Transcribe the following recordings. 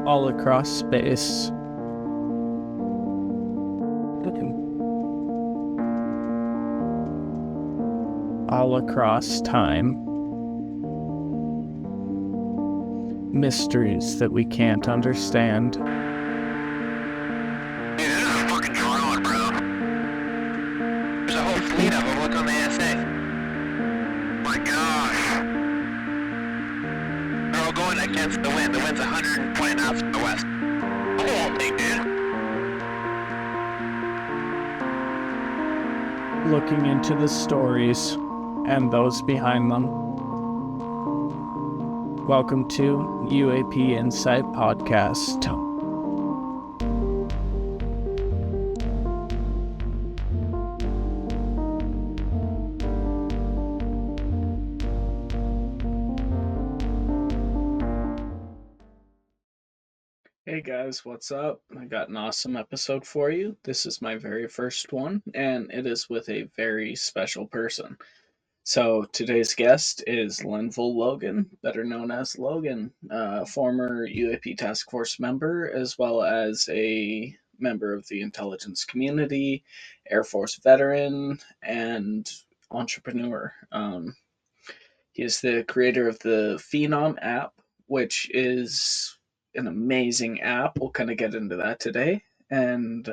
all across space. All across time. Mysteries that we can't understand. Dude, this is a fucking drone, bro. There's a whole fleet of them. Look on the ASA. My gosh. They're all going against the wind. The wind's 120 knots from the west. Look at that thing, dude. Looking into the stories and those behind them. Welcome to UAP Insight Podcast. Hey guys, what's up? I got an awesome episode for you. This is my very first one, and it is with a very special person. So today's guest is Lenval Logan, better known as Logan, former UAP Task Force member, as well as a member of the intelligence community, Air Force veteran, and entrepreneur. He is the creator of the Phenom app, which is an amazing app. We'll kind of get into that today. And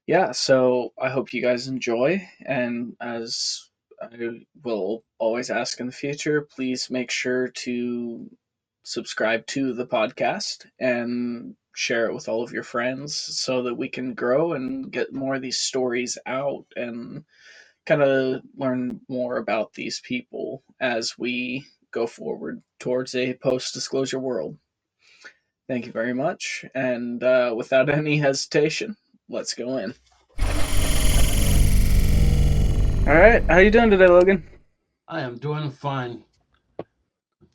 yeah, so I hope you guys enjoy. And as I will always ask in the future, please make sure to subscribe to the podcast and share it with all of your friends so that we can grow and get more of these stories out and kind of learn more about these people as we go forward towards a post disclosure world. Thank you very much. And without any hesitation, let's go in. All right, how you doing today, Logan? I am doing fine.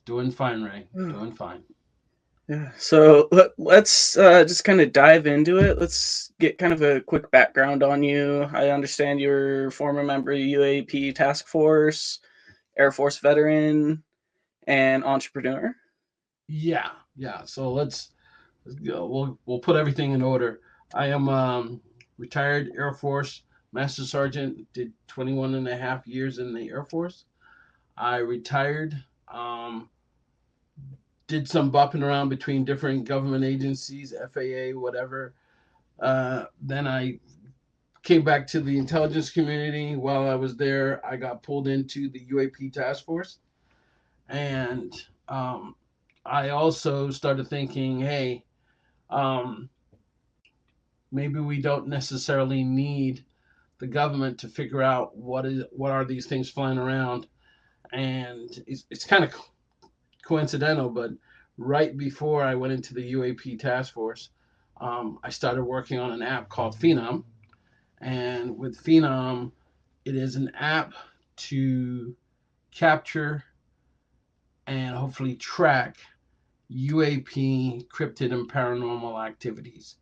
Doing fine, Ray. Doing fine. Yeah. So let's just kind of dive into it. Let's get kind of a quick background on you. I understand you're a former member of UAP Task Force, Air Force veteran, and entrepreneur. Yeah. So let's go. We'll put everything in order. I am retired Air Force Master Sergeant. Did 21 and a half years in the Air Force. I retired. Did some bopping around between different government agencies, FAA, whatever. Then I came back to the intelligence community. While I was there, I got pulled into the UAP task force, and I also started thinking, hey, um, maybe we don't necessarily need the government to figure out what are these things flying around, and it's kind of coincidental, but right before I went into the UAP task force, I started working on an app called Phenom, and with Phenom, it is an app to capture and hopefully track UAP cryptid and paranormal activities,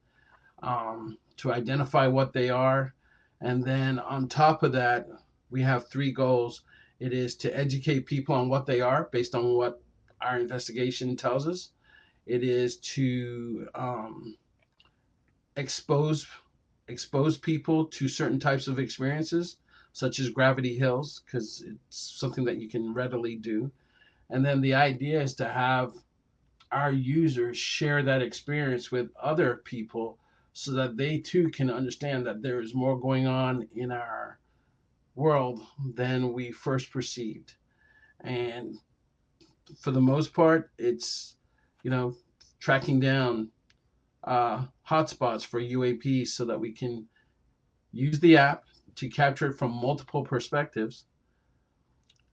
to identify what they are. And then on top of that, we have three goals. It is to educate people on what they are based on what our investigation tells us. It is to expose people to certain types of experiences, such as gravity hills, because it's something that you can readily do. And then the idea is to have our users share that experience with other people so that they too can understand that there is more going on in our world than we first perceived. And for the most part, it's, you know, tracking down hotspots for UAPs so that we can use the app to capture it from multiple perspectives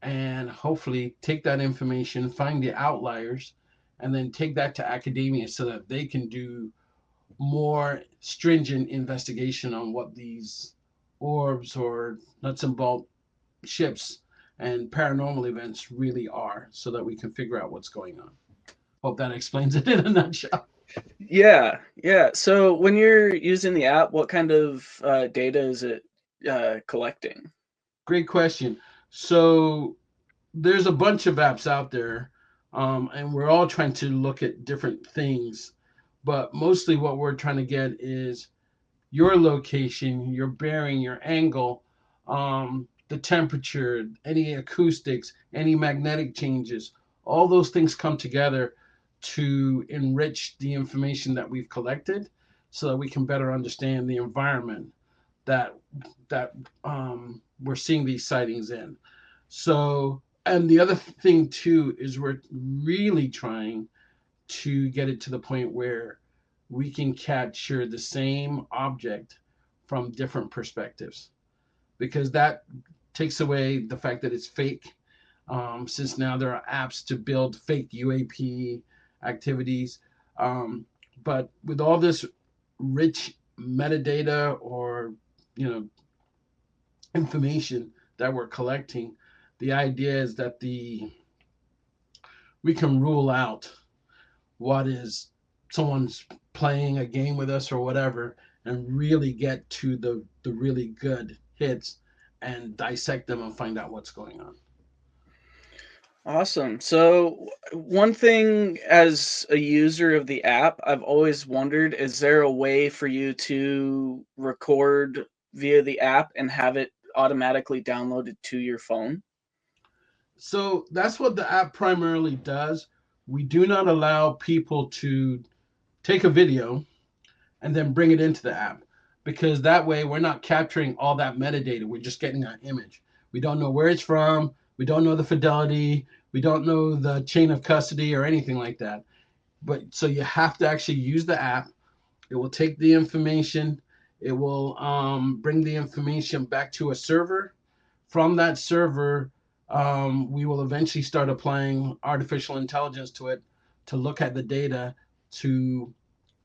and hopefully take that information, find the outliers, and then take that to academia so that they can do more stringent investigation on what these orbs or nuts and bolt ships and paranormal events really are so that we can figure out what's going on. Hope that explains it in a nutshell. Yeah. So when you're using the app, what kind of data is it collecting? Great question. So there's a bunch of apps out there. And we're all trying to look at different things, but mostly what we're trying to get is your location, your bearing, your angle, the temperature, any acoustics, any magnetic changes. All those things come together to enrich the information that we've collected so that we can better understand the environment that we're seeing these sightings in. So, and the other thing too is we're really trying to get it to the point where we can capture the same object from different perspectives, because that takes away the fact that it's fake. Since now there are apps to build fake UAP activities. Um, but with all this rich metadata or you know information that we're collecting, the idea is that the we can rule out what is someone's playing a game with us or whatever, and really get to the really good hits and dissect them and find out what's going on. Awesome. So, one thing as a user of the app, I've always wondered, is there a way for you to record via the app and have it automatically downloaded to your phone? So that's what the app primarily does. We do not allow people to take a video and then bring it into the app, because that way we're not capturing all that metadata. We're just getting that image. We don't know where it's from. We don't know the fidelity. We don't know the chain of custody or anything like that. But so you have to actually use the app. It will take the information. It will bring the information back to a server. From that server, we will eventually start applying artificial intelligence to it to look at the data to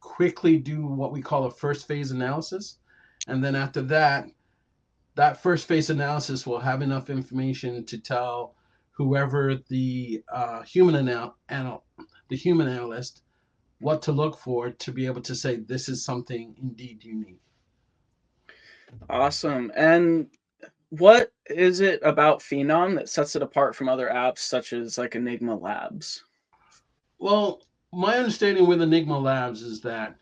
quickly do what we call a first phase analysis. And then after that, that first phase analysis will have enough information to tell whoever the the human analyst what to look for to be able to say this is something indeed unique. Awesome. And what is it about Phenom that sets it apart from other apps such as like Enigma Labs? Well, my understanding with Enigma Labs is that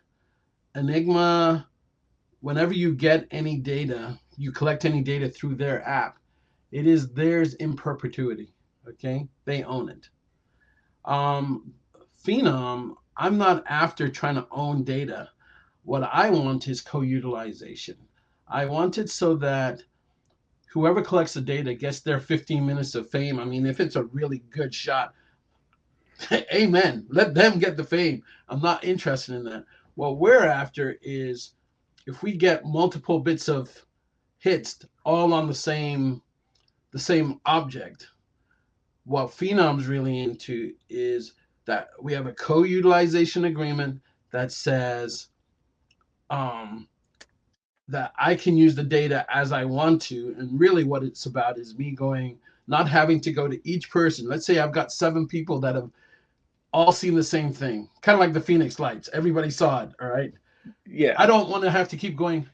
Enigma, whenever you get any data, you collect any data through their app, it is theirs in perpetuity. Okay, they own it. Um, Phenom, I'm not after trying to own data. What I want is co-utilization. I want it so that whoever collects the data gets their 15 minutes of fame. I mean, if it's a really good shot, amen. Let them get the fame. I'm not interested in that. What we're after is if we get multiple bits of hits all on the same object. What Phenom's really into is that we have a co-utilization agreement that says um, that I can use the data as I want to. And really what it's about is me going, not having to go to each person. Let's say I've got 7 people that have all seen the same thing, kind of like the Phoenix lights. Everybody saw it. All right. Yeah. I don't want to have to keep going,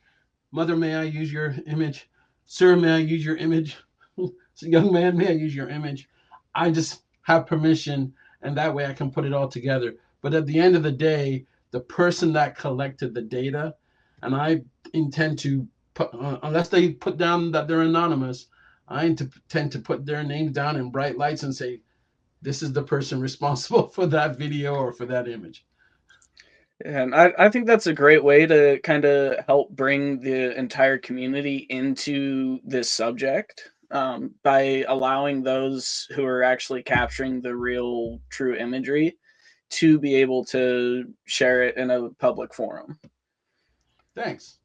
Mother, may I use your image? Sir, may I use your image? Young man, may I use your image? I just have permission, and that way I can put it all together. But at the end of the day, the person that collected the data, and I intend to put, unless they put down that they're anonymous, I intend to put their names down in bright lights and say, this is the person responsible for that video or for that image. And I think that's a great way to kind of help bring the entire community into this subject, by allowing those who are actually capturing the real, true imagery to be able to share it in a public forum. Thanks.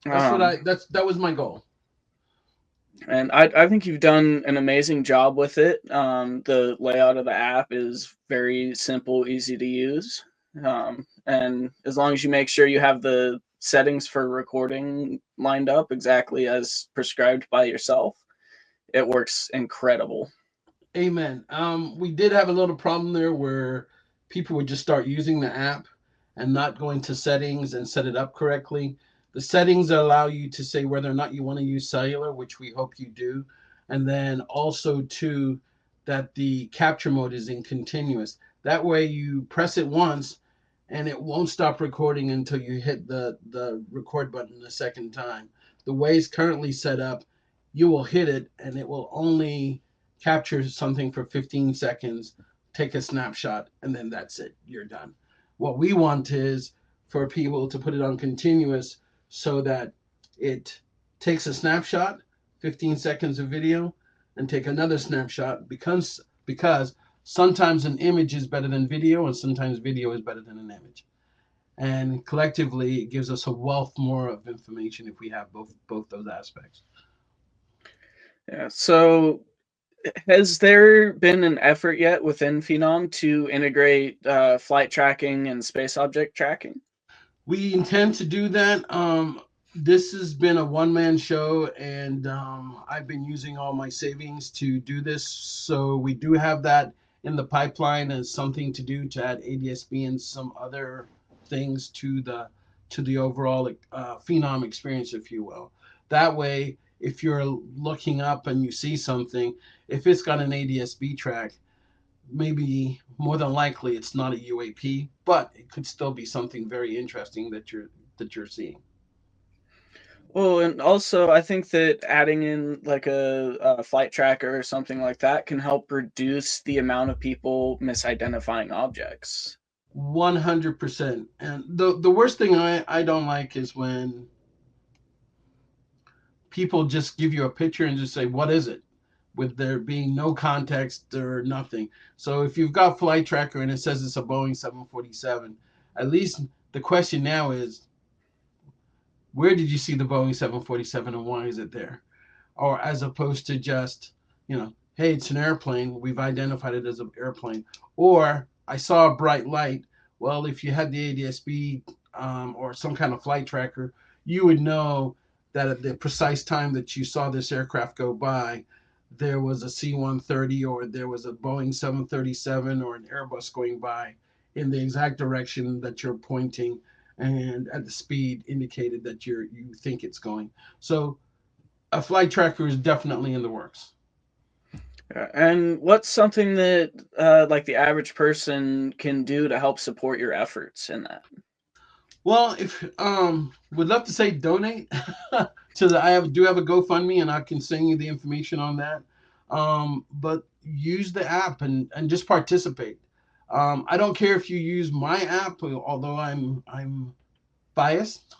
Um, That was my goal. and I think you've done an amazing job with it. The layout of the app is very simple, easy to use. And as long as you make sure you have the settings for recording lined up exactly as prescribed by yourself, it works incredible. Amen. We did have a little problem there where people would just start using the app and not going to settings and set it up correctly. The settings allow you to say whether or not you want to use cellular, which we hope you do. And then also too, that the capture mode is in continuous. That way you press it once and it won't stop recording until you hit the record button the second time. The way it's currently set up, you will hit it and it will only capture something for 15 seconds, take a snapshot, and then that's it. You're done. What we want is for people to put it on continuous so that it takes a snapshot, 15 seconds of video, and take another snapshot because sometimes an image is better than video and sometimes video is better than an image. And collectively it gives us a wealth more of information if we have both those aspects. Yeah. So, has there been an effort yet within Phenom to integrate flight tracking and space object tracking? We intend to do that. This has been a one-man show, and I've been using all my savings to do this. So we do have that in the pipeline as something to do to add ADSB and some other things to the overall Phenom experience, if you will. That way, if you're looking up and you see something, if it's got an ADSB track, maybe more than likely it's not a UAP, but it could still be something very interesting that you're seeing. Well, and also I think that adding in like a flight tracker or something like that can help reduce the amount of people misidentifying objects. 100%. And the worst thing I don't like is when people just give you a picture and just say, what is it? With there being no context or nothing. So if you've got flight tracker and it says it's a Boeing 747, at least the question now is, where did you see the Boeing 747 and why is it there? Or as opposed to just, hey, it's an airplane. We've identified it as an airplane. Or I saw a bright light. Well, if you had the ADSB or some kind of flight tracker, you would know that at the precise time that you saw this aircraft go by, there was a C-130 or there was a Boeing 737 or an Airbus going by in the exact direction that you're pointing and at the speed indicated that you think it's going. So a flight tracker is definitely in the works. And what's something that like the average person can do to help support your efforts in that? Well, if would love to say donate to the do have a GoFundMe and I can send you the information on that. But use the app and just participate. I don't care if you use my app, although I'm biased,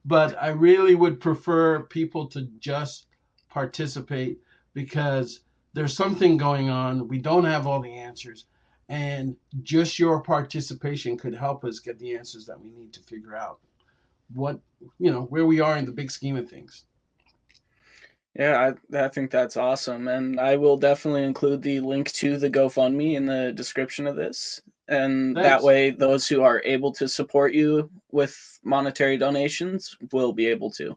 but I really would prefer people to just participate because there's something going on. We don't have all the answers, and just your participation could help us get the answers that we need to figure out what, where we are in the big scheme of things. Yeah, I think that's awesome. And I will definitely include the link to the GoFundMe in the description of this. And that Thanks. way, those who are able to support you with monetary donations will be able to.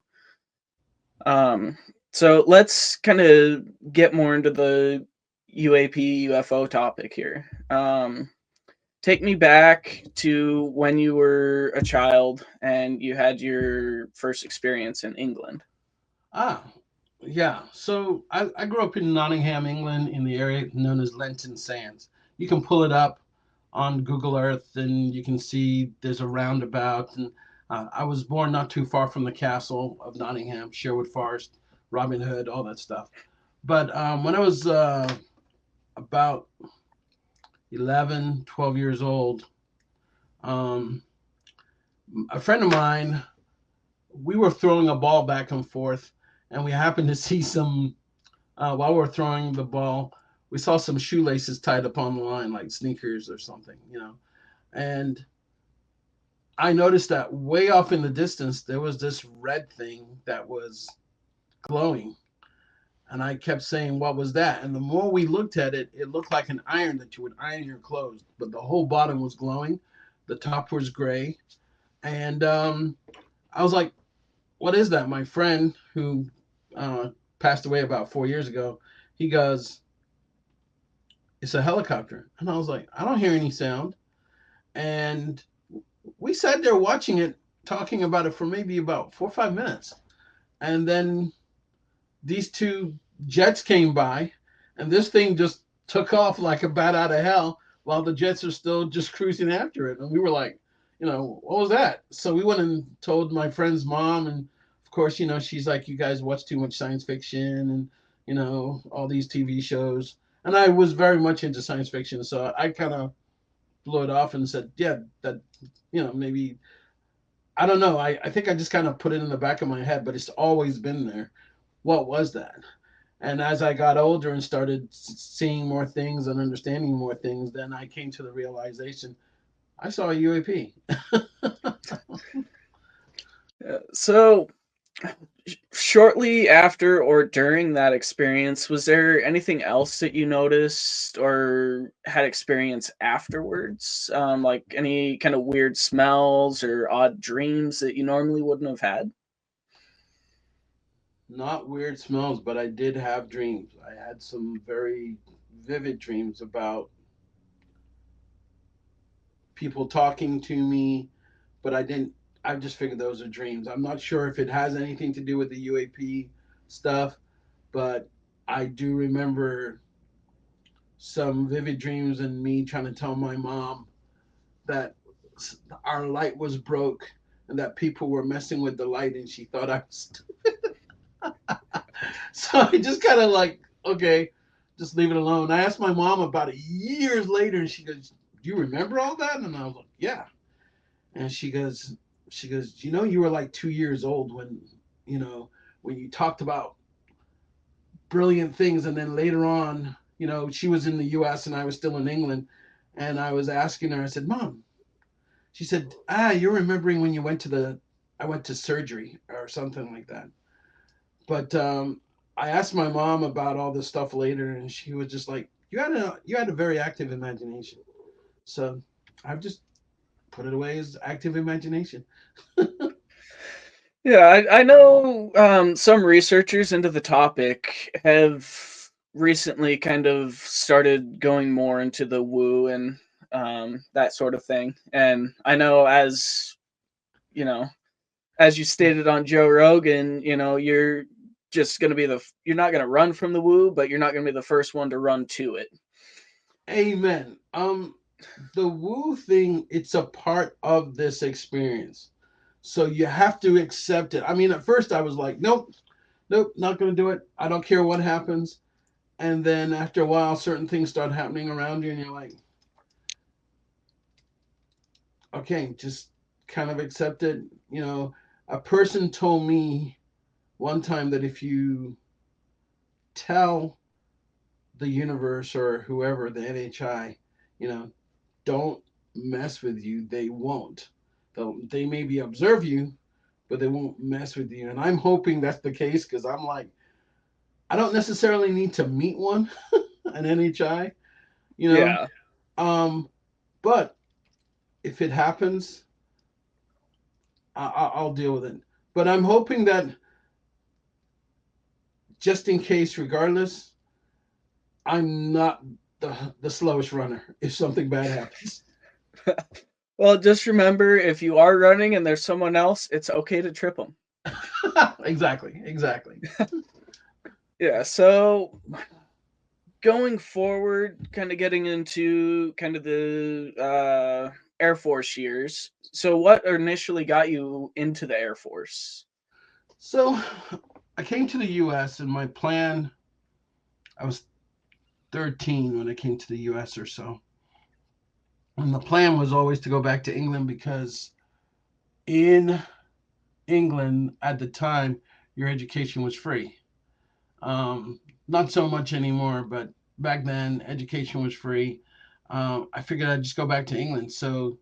Um, so let's kind of get more into the UAP UFO topic here. Take me back to when you were a child and you had your first experience in England. Ah, yeah. So I grew up in Nottingham, England, in the area known as Lenton Sands. You can pull it up on Google Earth and you can see there's a roundabout. And I was born not too far from the castle of Nottingham, Sherwood Forest, Robin Hood, all that stuff. But when I was about 11, 12 years old, um, a friend of mine, we were throwing a ball back and forth, and we happened to see some, while we were throwing the ball, we saw some shoelaces tied up on the line, like sneakers or something. And I noticed that way off in the distance, there was this red thing that was glowing. And I kept saying, what was that? And the more we looked at it, it looked like an iron that you would iron your clothes, but the whole bottom was glowing. The top was gray. And I was like, what is that? My friend who passed away about 4 years ago, he goes, it's a helicopter. And I was like, I don't hear any sound. And we sat there watching it, talking about it for maybe about 4 or 5 minutes. And then these two jets came by, and this thing just took off like a bat out of hell while the jets are still just cruising after it. And we were like, what was that? So we went and told my friend's mom, and of course, she's like, you guys watch too much science fiction and all these TV shows. And I was very much into science fiction, so I kind of blew it off and said, yeah, that maybe I don't know. I think I just kind of put it in the back of my head, but it's always been there. What was that? And as I got older and started seeing more things and understanding more things, then I came to the realization I saw a UAP. So, shortly after or during that experience, was there anything else that you noticed or had experience afterwards? Like any kind of weird smells or odd dreams that you normally wouldn't have had? Not weird smells, but I did have dreams. I had some very vivid dreams about people talking to me, but I didn't. I just figured those are dreams. I'm not sure if it has anything to do with the UAP stuff, but I do remember some vivid dreams and me trying to tell my mom that our light was broke and that people were messing with the light and she thought I was. So I just kind of like, okay, just leave it alone. I asked my mom about it years later and she goes, do you remember all that? And I was like, yeah. And she goes, you were like 2 years old when, you know, when you talked about brilliant things. And then later on, she was in the US and I was still in England. And I was asking her, I said, Mom, she said, you're remembering when I went to surgery or something like that. But I asked my mom about all this stuff later, and she was just like, "You had a very active imagination." So I've just put it away as active imagination. Yeah, I know some researchers into the topic have recently kind of started going more into the woo and that sort of thing. And I know, you know, as you stated on Joe Rogan, you're just going to you're not going to run from the woo, but you're not going to be the first one to run to it. Amen. The woo thing, it's a part of this experience. So you have to accept it. I mean, at first I was like, nope, nope, not going to do it. I don't care what happens. And then after a while, certain things start happening around you, and you're like, okay, just kind of accept it. A person told me one time that if you tell the universe or whoever, the NHI, you know, don't mess with you, they won't. They maybe observe you, but they won't mess with you. And I'm hoping that's the case because I'm like, I don't necessarily need to meet one, an NHI, you know. Yeah. Um, but if it happens, I'll deal with it. But I'm hoping that just in case, regardless, I'm not the slowest runner if something bad happens. Well, just remember, if you are running and there's someone else, it's okay to trip them. Exactly, exactly. Yeah, so going forward, kind of getting into kind of the Air Force years. So, what initially got you into the Air Force? So I came to the U.S. and my plan. I was 13 when I came to the U.S. or so, and the plan was always to go back to England because in England at the time your education was free. Not so much anymore, but back then education was free. I figured I'd just go back to England. So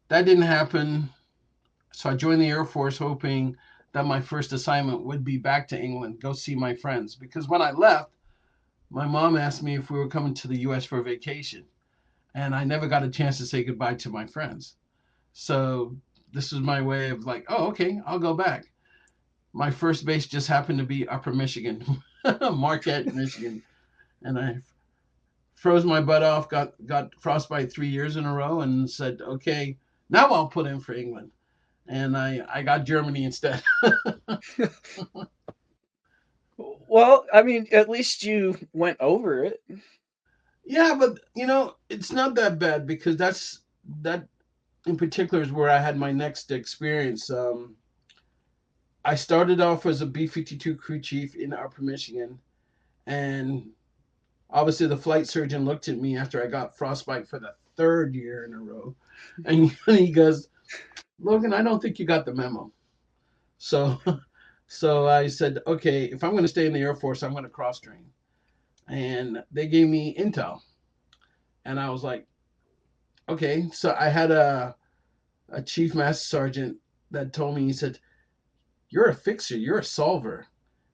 that didn't happen. So I joined the Air Force hoping that my first assignment would be back to England, go see my friends. Because when I left, my mom asked me if we were coming to the US for a vacation. And I never got a chance to say goodbye to my friends. So this was my way of like, oh, okay, I'll go back. My first base just happened to be Upper Michigan, Marquette, Michigan. And I froze my butt off, got frostbite 3 years in a row, and said, okay, now I'll put in for England. And I got Germany instead. Well, I mean, at least you went over it. Yeah, but it's not that bad because that in particular is where I had my next experience. I started off as a B-52 crew chief in Upper Michigan, and obviously the flight surgeon looked at me after I got frostbite for the third year in a row, and he goes, "Logan, I don't think you got the memo." So, so I said, "Okay, if I'm going to stay in the Air Force, I'm going to cross train." And they gave me intel, and I was like, "Okay." So I had a chief master sergeant that told me, he said, "You're a fixer, you're a solver."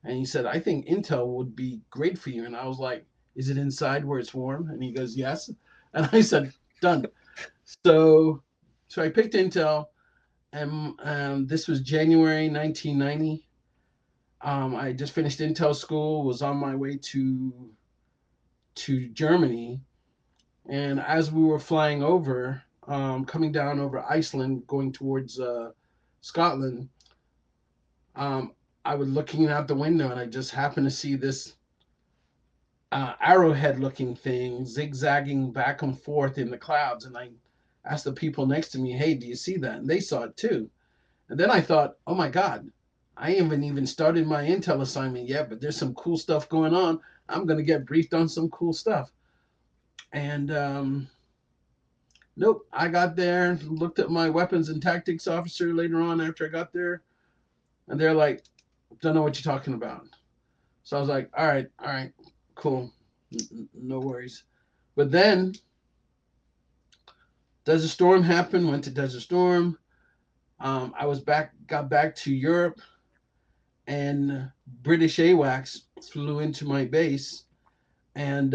And he said, "I think intel would be great for you." And I was like, "Is it inside where it's warm?" And he goes, "Yes." And I said, "Done." So, so I picked intel, and this was January 1990. I just finished intel school, was on my way to Germany, and as we were flying over, coming down over Iceland, going towards Scotland, um, I was looking out the window and I just happened to see this arrowhead looking thing zigzagging back and forth in the clouds. And I asked the people next to me, "Hey, do you see that?" And they saw it too. And then I thought, oh my God, I haven't even started my intel assignment yet, but there's some cool stuff going on. I'm going to get briefed on some cool stuff. And nope, I got there, looked at my weapons and tactics officer later on after I got there, and they're like, "Don't know what you're talking about." So I was like, all right, cool, no worries. But then Desert Storm happened. Went to Desert Storm. I was got back to Europe, and British AWACS flew into my base, and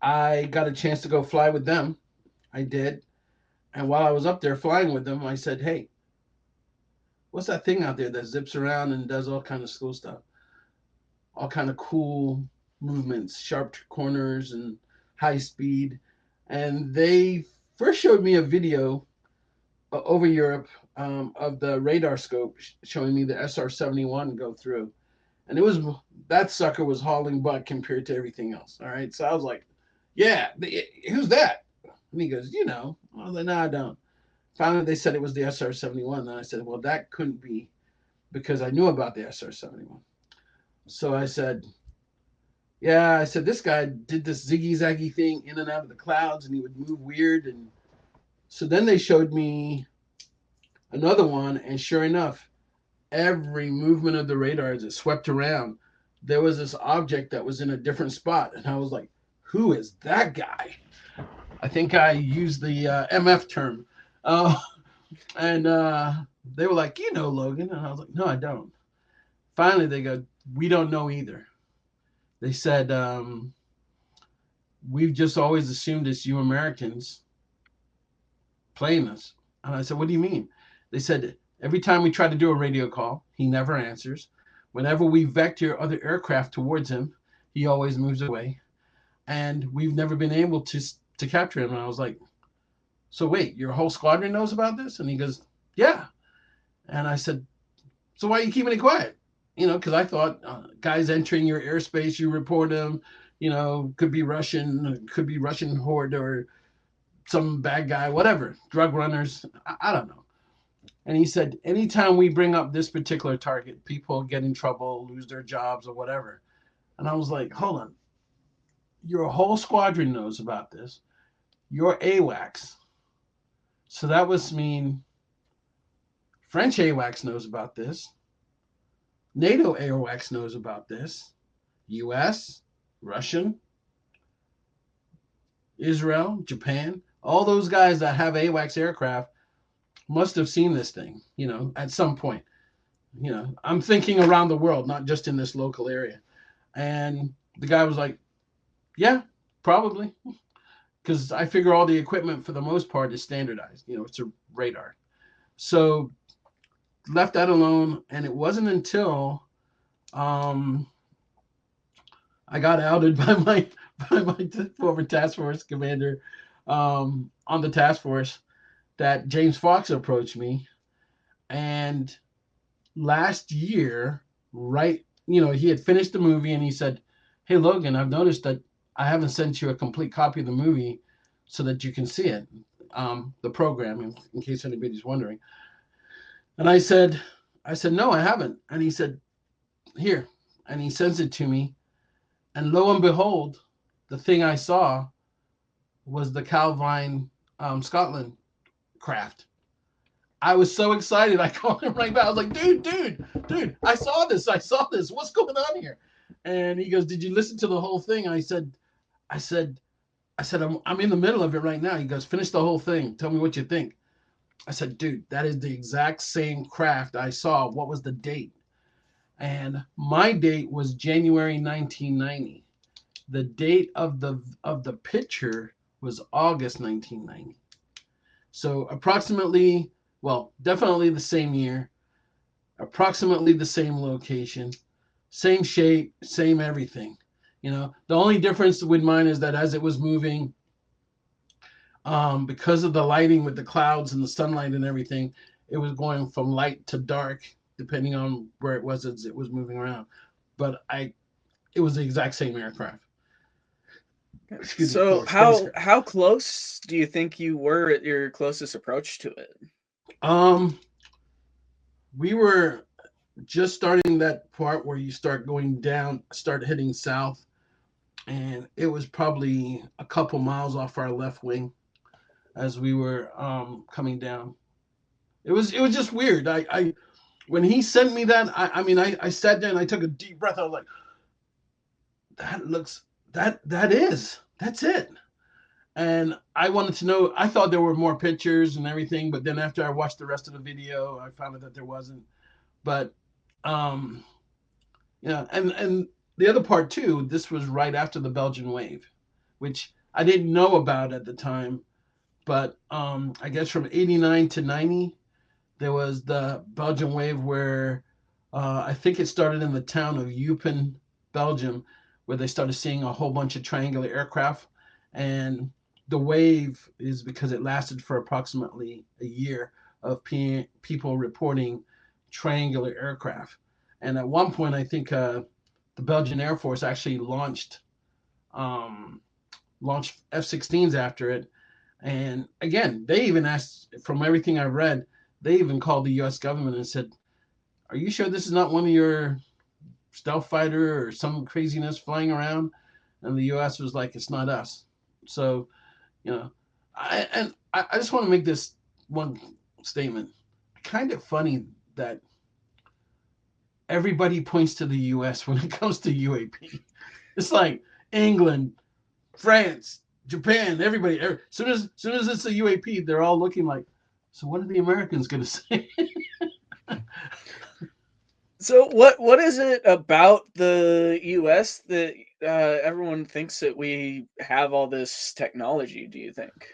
I got a chance to go fly with them. I did, and while I was up there flying with them, I said, "Hey, what's that thing out there that zips around and does all kind of cool stuff, all kind of cool movements, sharp corners and high speed?" And they first showed me a video over Europe of the radar scope showing me the SR-71 go through, and it was that sucker was hauling butt compared to everything else. All right, so I was like, "Yeah, who's that?" And he goes, "You know." I was like, "No, I don't." Finally, they said it was the SR-71, and I said, "Well, that couldn't be because I knew about the SR-71." So I said, "Yeah," I said, "This guy did this ziggy zaggy thing in and out of the clouds, and he would move weird." And so then they showed me another one, and sure enough, every movement of the radar as it swept around, there was this object that was in a different spot, and I was like, "Who is that guy?" I think I used the MF term, uh, and they were like, "You know, Logan," and I was like, "No, I don't." Finally, they go, "We don't know either." They said, "We've just always assumed it's you Americans playing us." And I said, "What do you mean?" They said, "Every time we try to do a radio call, he never answers. Whenever we vector other aircraft towards him, he always moves away. And we've never been able to capture him." And I was like, "So wait, your whole squadron knows about this?" And he goes, "Yeah." And I said, "So why are you keeping it quiet?" Because I thought guys entering your airspace, you report them. Could be Russian horde or some bad guy, whatever, drug runners. I don't know. And he said, "Anytime we bring up this particular target, people get in trouble, lose their jobs, or whatever." And I was like, "Hold on. Your whole squadron knows about this. Your AWACS. So that would mean French AWACS knows about this. NATO AWACS knows about this. US, Russian, Israel, Japan, all those guys that have AWACS aircraft must have seen this thing, at some point. I'm thinking around the world, not just in this local area." And the guy was like, "Yeah, probably." Because I figure all the equipment for the most part is standardized. It's a radar. So left that alone. And it wasn't until um, I got outed by my former task force commander on the task force that James Fox approached me. And last year, right, he had finished the movie and he said, hey Logan, I've noticed that I haven't sent you a complete copy of the movie so that you can see it, the program, in case anybody's wondering. And I said, no, I haven't. And he said, here. And he sends it to me. And lo and behold, the thing I saw was the Calvine, Scotland craft. I was so excited. I called him right back. I was like, dude, I saw this. What's going on here? And he goes, did you listen to the whole thing? I said, I'm in the middle of it right now. He goes, finish the whole thing. Tell me what you think. I said, dude, that is the exact same craft I saw. What was the date? And my date was January 1990. The date of the picture was August 1990. So approximately, well, definitely the same year, approximately the same location, same shape, same everything. The only difference with mine is that as it was moving, because of the lighting with the clouds and the sunlight and everything, it was going from light to dark depending on where it was as it was moving around. But it was the exact same aircraft. Excuse me, So poor spacecraft. how close do you think you were at your closest approach to it? Um, we were just starting that part where you start going down, start heading south, and it was probably a couple miles off our left wing as we were coming down. It was just weird. I when he sent me that, I sat there and I took a deep breath. I was like, that looks that's it. And I wanted to know. I thought there were more pictures and everything, but then after I watched the rest of the video, I found out that there wasn't. But um, and the other part too. This was right after the Belgian wave, which I didn't know about at the time. But I guess from '89 to '90, there was the Belgian wave where I think it started in the town of Eupen, Belgium, where they started seeing a whole bunch of triangular aircraft. And the wave is because it lasted for approximately a year of people reporting triangular aircraft. And at one point, I think the Belgian Air Force actually um, launched F-16s after it. And again, they even asked, from everything I've read, they even called the U.S. government and said, "Are you sure this is not one of your stealth fighter or some craziness flying around?" And the U.S. was like, "It's not us." So, I just want to make this one statement. Kind of funny that everybody points to the U.S. when it comes to UAP. It's like England, France, Japan, everybody. Soon as it's a UAP, they're all looking like, so what are the Americans going to say? So what is it about the US that everyone thinks that we have all this technology, do you think?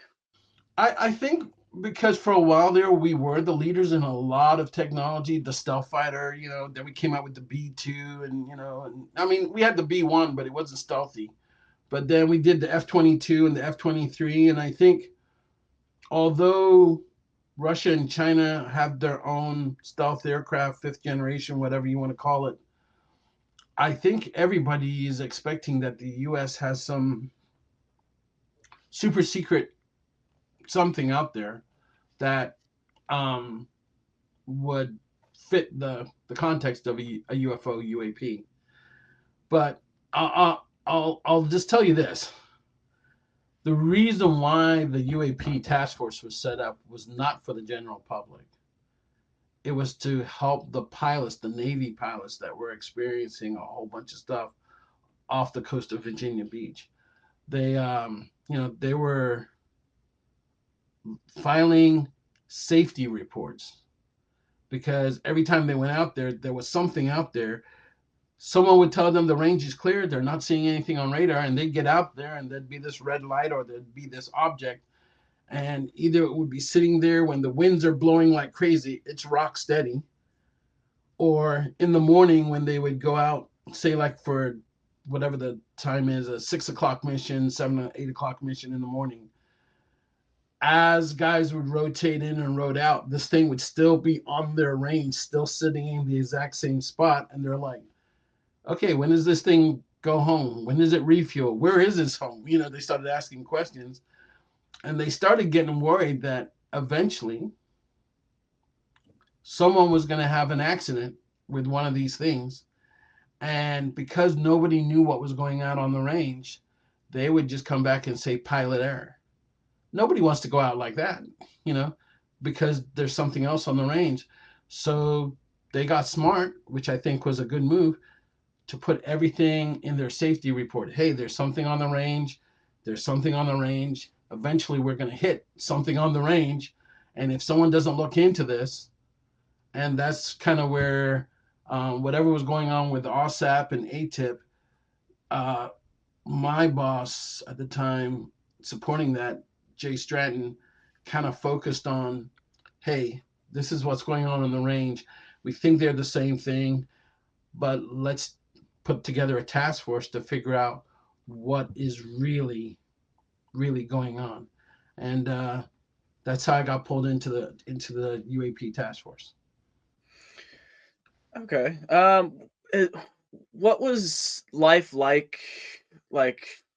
I think because for a while there we were the leaders in a lot of technology, the stealth fighter, then we came out with the B2 and we had the B1, but it wasn't stealthy. But then we did the F-22 and the F-23, and I think although Russia and China have their own stealth aircraft, fifth generation, whatever you want to call it, I think everybody is expecting that the US has some super secret something out there that um, would fit the context of a UFO UAP. But I'll just tell you this: the reason why the UAP task force was set up was not for the general public. It was to help the pilots, the Navy pilots that were experiencing a whole bunch of stuff off the coast of Virginia Beach. They were filing safety reports because every time they went out there, there was something out there. Someone would tell them the range is clear, they're not seeing anything on radar, and they'd get out there and there'd be this red light or there'd be this object. And either it would be sitting there when the winds are blowing like crazy, it's rock steady, or in the morning when they would go out, say like for whatever the time is, a 6 o'clock mission, 7 or 8 o'clock mission in the morning, as guys would rotate in and rotate out, this thing would still be on their range, still sitting in the exact same spot. And they're like, okay, when is this thing go home? When is it refuel? Where is his home? They started asking questions, and they started getting worried that eventually someone was going to have an accident with one of these things. And because nobody knew what was going on the range, they would just come back and say pilot error. Nobody wants to go out like that, you know, because there's something else on the range. So they got smart, which I think was a good move, to put everything in their safety report. Hey, there's something on the range. There's something on the range. Eventually, we're going to hit something on the range. And if someone doesn't look into this, and that's kind of where whatever was going on with OSAP and ATIP, uh, my boss at the time supporting that, Jay Stratton, kind of focused on, hey, this is what's going on in the range. We think they're the same thing, but let's put together a task force to figure out what is really, really going on. And that's how I got pulled into the UAP task force. Okay. It, what was life like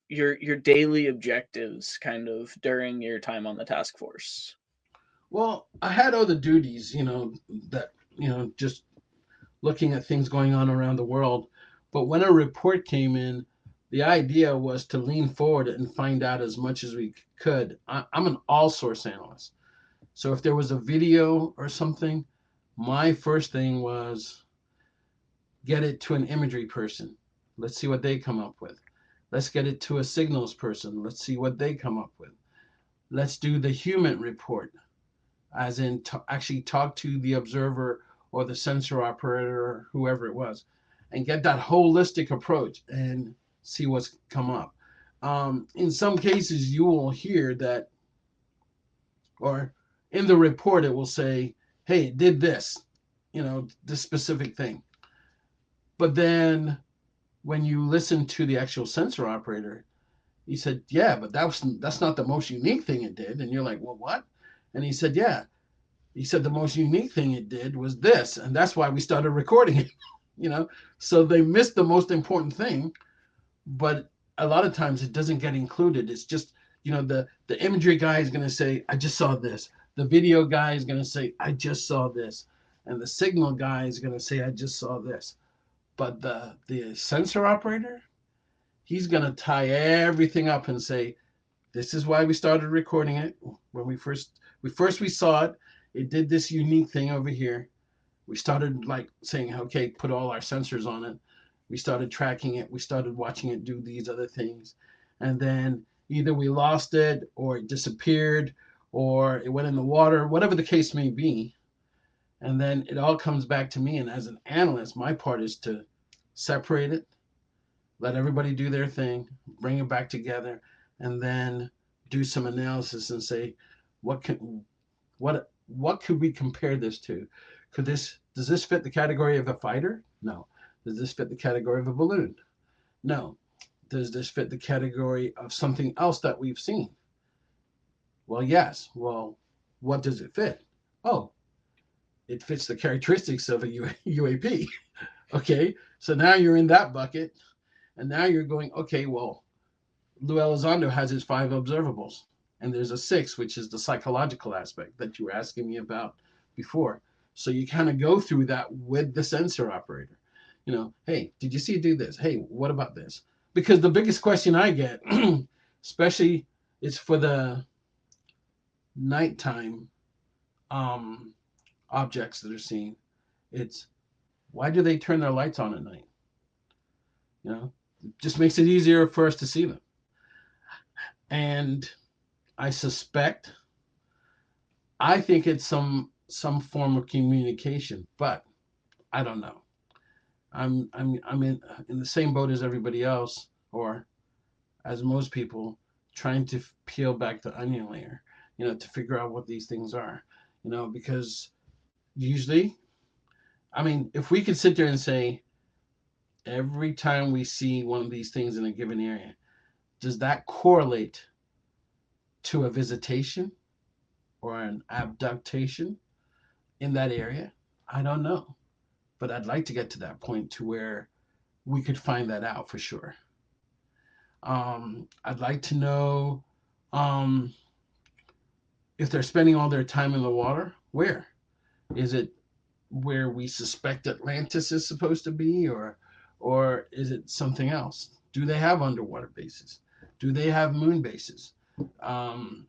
your daily objectives kind of during your time on the task force? Well, I had other duties, that, just looking at things going on around the world. But when a report came in, the idea was to lean forward and find out as much as we could. I'm an all source analyst. So if there was a video or something, my first thing was get it to an imagery person. Let's see what they come up with. Let's get it to a signals person. Let's see what they come up with. Let's do the human report, as in actually talk to the observer or the sensor operator or whoever it was, and get that holistic approach and see what's come up. In some cases, you will hear that, or in the report, it will say, hey, it did this, this specific thing. But then when you listen to the actual sensor operator, he said, yeah, but that's not the most unique thing it did. And you're like, well, what? And he said, yeah. He said the most unique thing it did was this, and that's why we started recording it. So they missed the most important thing, but a lot of times it doesn't get included. It's just, the imagery guy is going to say, I just saw this. The video guy is going to say, I just saw this. And the signal guy is going to say, I just saw this. But the sensor operator, he's going to tie everything up and say, this is why we started recording it. When we saw it, it did this unique thing over here. We started like saying, okay, put all our sensors on it. We started tracking it. We started watching it do these other things. And then either we lost it or it disappeared or it went in the water, whatever the case may be. And then it all comes back to me. And as an analyst, my part is to separate it, let everybody do their thing, bring it back together, and then do some analysis and say, what could we compare this to? Does this fit the category of a fighter? No. Does this fit the category of a balloon? No. Does this fit the category of something else that we've seen? Well, yes. Well, what does it fit? Oh, it fits the characteristics of a UAP. Okay, so now you're in that bucket, and now you're going, okay, well, Lou Elizondo has his 5 observables, and there's a 6, which is the psychological aspect that you were asking me about before. So you kind of go through that with the sensor operator. Hey, did you see it do this? Hey, what about this? Because the biggest question I get, especially, it's for the nighttime objects that are seen. It's, why do they turn their lights on at night? It just makes it easier for us to see them. And I think it's some form of communication, but I don't know. I'm in the same boat as everybody else, or as most people, trying to peel back the onion layer, to figure out what these things are, because usually, if we could sit there and say, every time we see one of these things in a given area, does that correlate to a visitation or an abduction in that area? I don't know, but I'd like to get to that point to where we could find that out for sure. I'd like to know um, if they're spending all their time in the water. Where is it? Where we suspect Atlantis is supposed to be, or is it something else? Do they have underwater bases? Do they have moon bases? Um,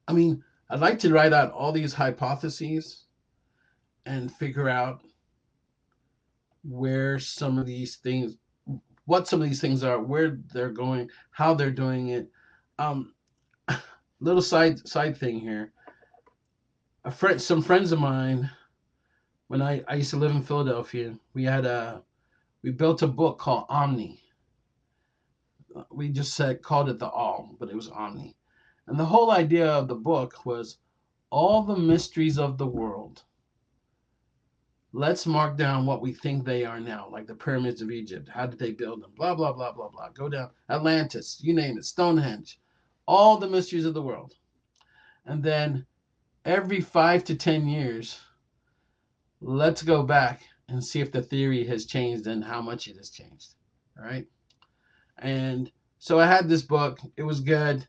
I mean, I'd like to write out all these hypotheses and figure out where some of these things, what some of these things are, where they're going, how they're doing it. Um, Little side thing here. Some friends of mine, when I used to live in Philadelphia, we built a book called Omni. We just called it the All, but it was Omni. And the whole idea of the book was all the mysteries of the world. Let's mark down what we think they are now, like the pyramids of Egypt. How did they build them? Blah, blah, blah, blah, blah. Go down. Atlantis, you name it, Stonehenge, all the mysteries of the world. And then every 5 to 10 years, let's go back and see if the theory has changed and how much it has changed. All right. And so I had this book. It was good.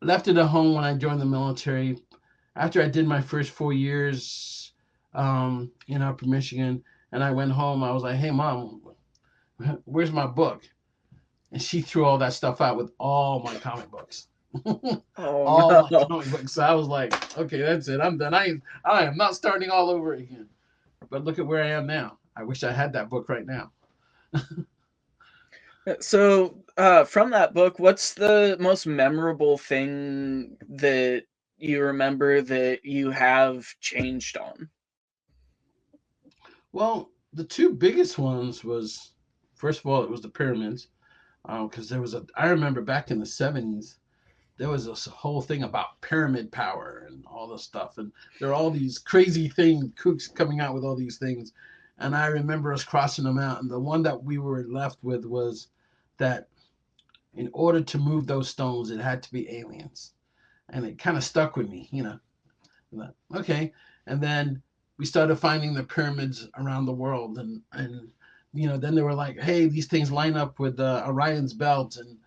Left it at home when I joined the military. After I did my first 4 years in Upper Michigan, and I went home, I was like, "Hey, Mom, where's my book?" And she threw all that stuff out with all my comic books. Oh All my no. comic books. So I was like, "Okay, that's it. I'm done. I am not starting all over again." But look at where I am now. I wish I had that book right now. So, from that book, what's the most memorable thing that you remember that you have changed on? Well, the two biggest ones was, first of all, it was the pyramids, because I remember back in the 70s, there was this whole thing about pyramid power and all this stuff, and there are all these crazy kooks coming out with all these things, and I remember us crossing them out, and the one that we were left with was that in order to move those stones, it had to be aliens, and it kind of stuck with me, okay. And then we started finding the pyramids around the world, and then they were like, hey, these things line up with Orion's belt, and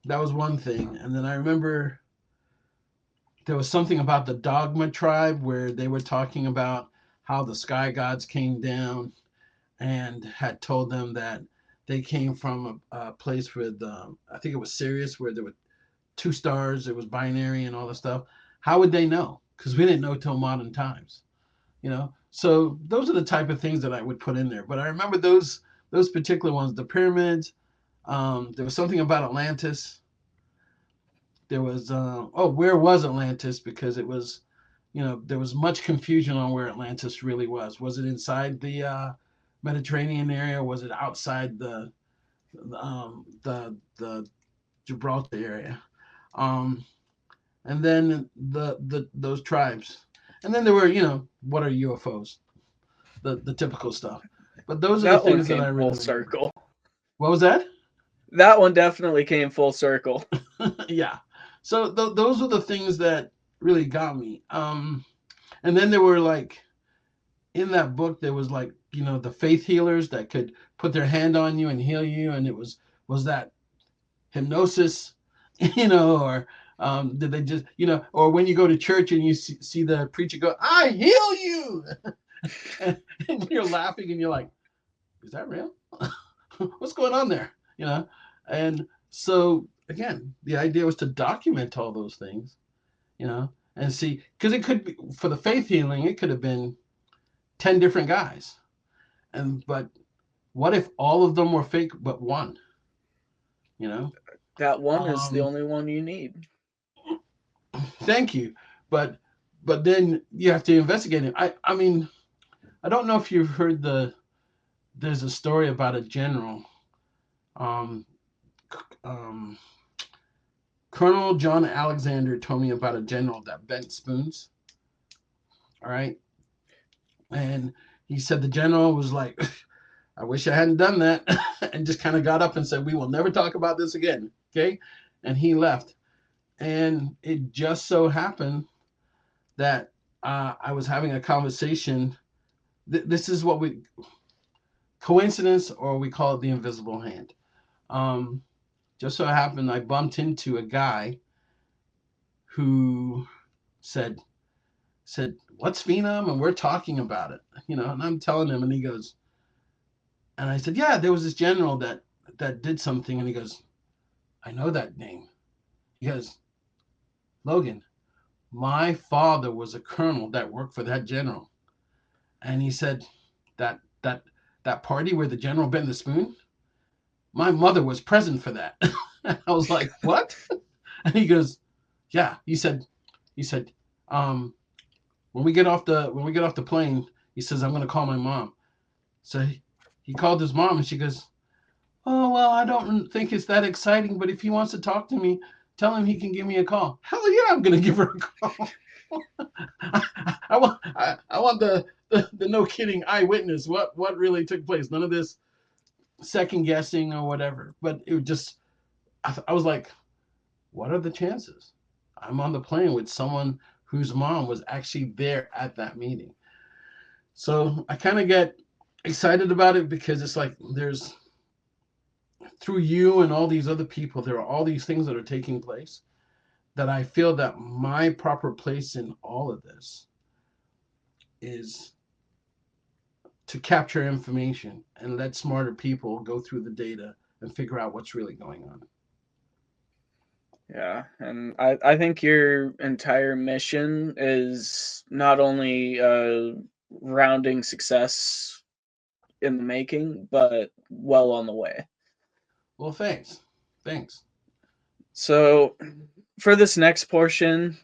that was one thing. And then I remember there was something about the Dogma tribe where they were talking about how the sky gods came down and had told them that they came from a place with I think it was Sirius, where there were two stars, it was binary and all this stuff. How would they know? Because we didn't know till modern times. So those are the type of things that I would put in there. But I remember those particular ones, the pyramids. There was something about Atlantis. There was where was Atlantis? Because it was, there was much confusion on where Atlantis really was. Was it inside the Mediterranean area? Was it outside the Gibraltar area? And then the those tribes, and then there were, what are UFOs, the typical stuff. But those are the That one things that came I full really remember. circle. What was that? That one definitely came full circle. Yeah. So those were the things that really got me. And then there were like, in that book there was like, the faith healers that could put their hand on you and heal you, and it was that hypnosis, or did they just, or when you go to church and you see the preacher go, I heal you, and you're laughing and you're like, is that real? What's going on there? And so again, the idea was to document all those things, and see, because it could be, for the faith healing, it could have been 10 different guys, but what if all of them were fake but one? you know That one is the um only one you need. Thank you. But then you have to investigate it. I mean, I don't know if you've heard there's a story about a general, um um Colonel John Alexander told me about a general that bent spoons. All right. And he said the general was like, I wish I hadn't done that, and just kind of got up and said, we will never talk about this again. Okay. And he left. And it just so happened that I was having a conversation. This is what we, coincidence, or we call it the invisible hand. Um, just so happened I bumped into a guy who said what's Phenom, and we're talking about it, and I'm telling him, and he goes, and I said, yeah, there was this general that did something, and he goes, I know that name. He goes, Logan, my father was a colonel that worked for that general. And he said that that party where the general bent the spoon, my mother was present for that. I was like, what? And he goes, yeah. He said, um, when we get off the plane, he says, I'm gonna call my mom. So he called his mom, and she goes, oh well, I don't think it's that exciting, but if he wants to talk to me, tell him he can give me a call. Hell yeah, I'm gonna give her a call. I want the no kidding eyewitness. What really took place? None of this second guessing or whatever. But it just I was like, what are the chances? I'm on the plane with someone whose mom was actually there at that meeting. So I kind of get excited about it because it's like there's through you and all these other people, there are all these things that are taking place that I feel that my proper place in all of this is to capture information and let smarter people go through the data and figure out what's really going on. Yeah, and I think your entire mission is not only rounding success in the making, but well on the way. Well, thanks. Thanks. So, for this next portion,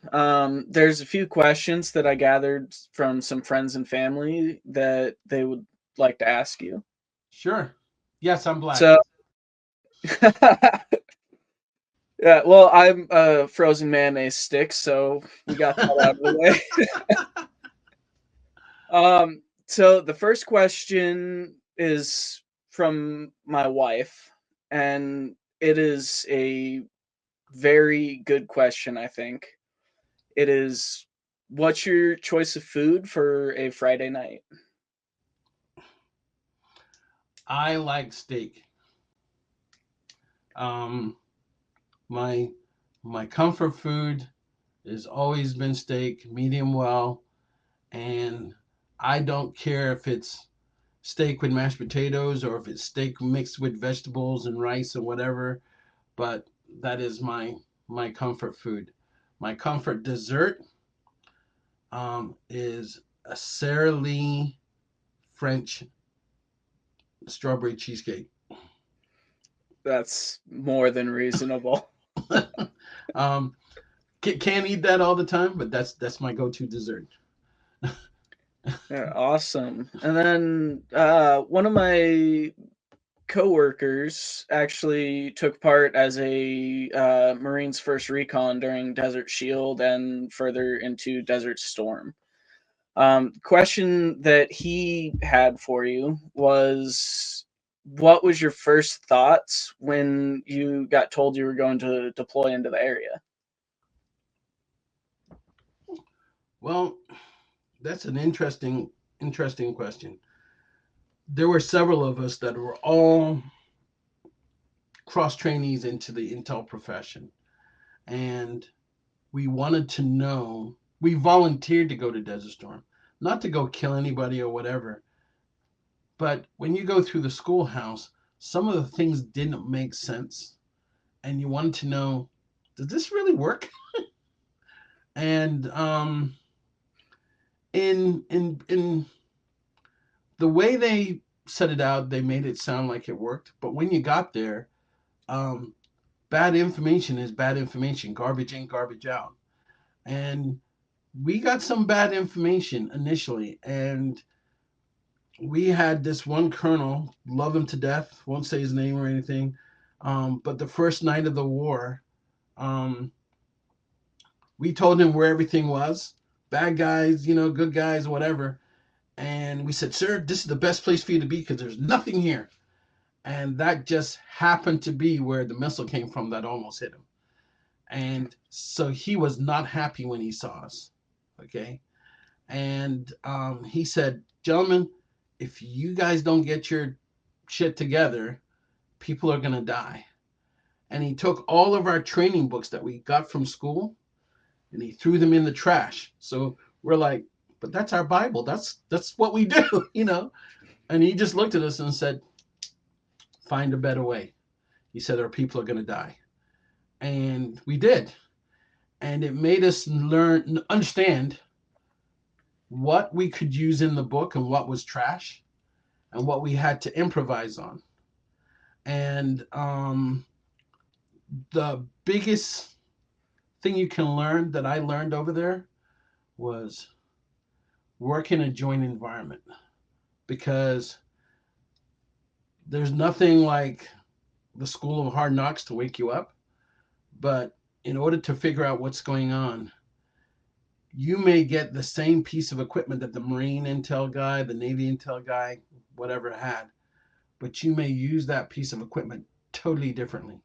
there's a few questions that I gathered from some friends and family that they would like to ask you. Sure. Yes, I'm black. So, yeah, well, I'm a frozen mayonnaise stick, so we got that out of the way. So the first question is from my wife, and it is a very good question, I think. It is, what's your choice of food for a Friday night? I like steak. Um, my my comfort food has always been steak, medium well, and I don't care if it's steak with mashed potatoes or if it's steak mixed with vegetables and rice or whatever, but that is my comfort food. My comfort dessert is a Sara Lee French strawberry cheesecake. That's more than reasonable. um, can't eat that all the time, but that's my go-to dessert. Yeah, awesome. And then one of my coworkers actually took part as a Marines First Recon during Desert Shield and further into Desert Storm. Question that he had for you was, what was your first thoughts when you got told you were going to deploy into the area? Well, that's an interesting question. There were several of us that were all cross trainees into the intel profession, and we wanted to know. We volunteered to go to Desert Storm, not to go kill anybody or whatever. But when you go through the schoolhouse, some of the things didn't make sense, and you wanted to know, does this really work? And in the way they set it out, they made it sound like it worked. But when you got there, um, bad information is bad information. Garbage in, garbage out. And we got some bad information initially, and we had this one colonel, love him to death, won't say his name or anything. But the first night of the war, um, we told him where everything was, bad guys, good guys, whatever. And we said, sir, this is the best place for you to be because there's nothing here. And that just happened to be where the missile came from that almost hit him. And so he was not happy when he saw us. Okay. And he said, gentlemen, if you guys don't get your shit together, people are going to die. And he took all of our training books that we got from school and he threw them in the trash. So we're like, but that's our Bible. That's what we do, you know? And he just looked at us and said, find a better way. He said, our people are going to die. And we did. And it made us understand what we could use in the book and what was trash and what we had to improvise on. And the biggest thing you can learn that I learned over there was work in a joint environment, because there's nothing like the school of hard knocks to wake you up. But in order to figure out what's going on, you may get the same piece of equipment that the Marine Intel guy, the Navy Intel guy, whatever had, but you may use that piece of equipment totally differently.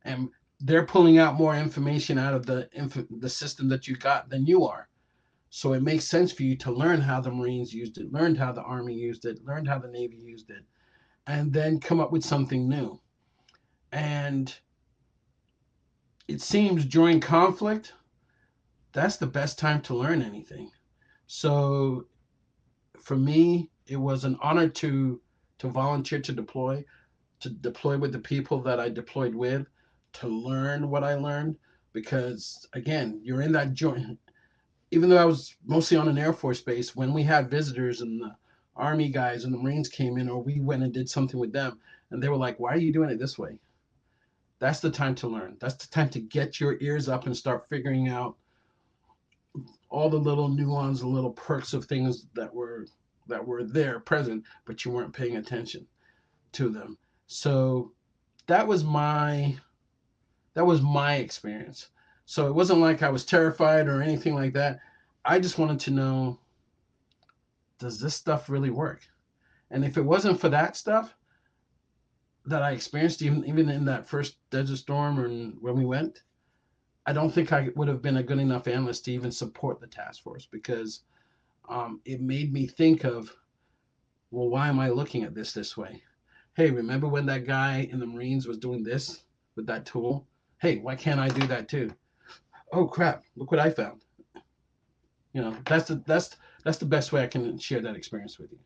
And they're pulling out more information out of the system that you got than you are. So it makes sense for you to learn how the Marines used it, learned how the Army used it, learned how the Navy used it, and then come up with something new. And it seems during conflict, that's the best time to learn anything. So for me, it was an honor to volunteer to deploy with the people that I deployed with, to learn what I learned. Because again, you're in that joint. Even though I was mostly on an Air Force base, when we had visitors and the Army guys and the Marines came in, or we went and did something with them, and they were like, why are you doing it this way? That's the time to learn. That's the time to get your ears up and start figuring out all the little nuance and little perks of things that were there present, but you weren't paying attention to them. So that was my experience. So it wasn't like I was terrified or anything like that. I just wanted to know, does this stuff really work? And if it wasn't for that stuff that I experienced, even in that first Desert Storm or when we went, I don't think I would have been a good enough analyst to even support the task force, because it made me think of, well, why am I looking at this way? Hey, remember when that guy in the Marines was doing this with that tool? Hey, why can't I do that too? Oh crap! Look what I found. You know, that's the best way I can share that experience with you.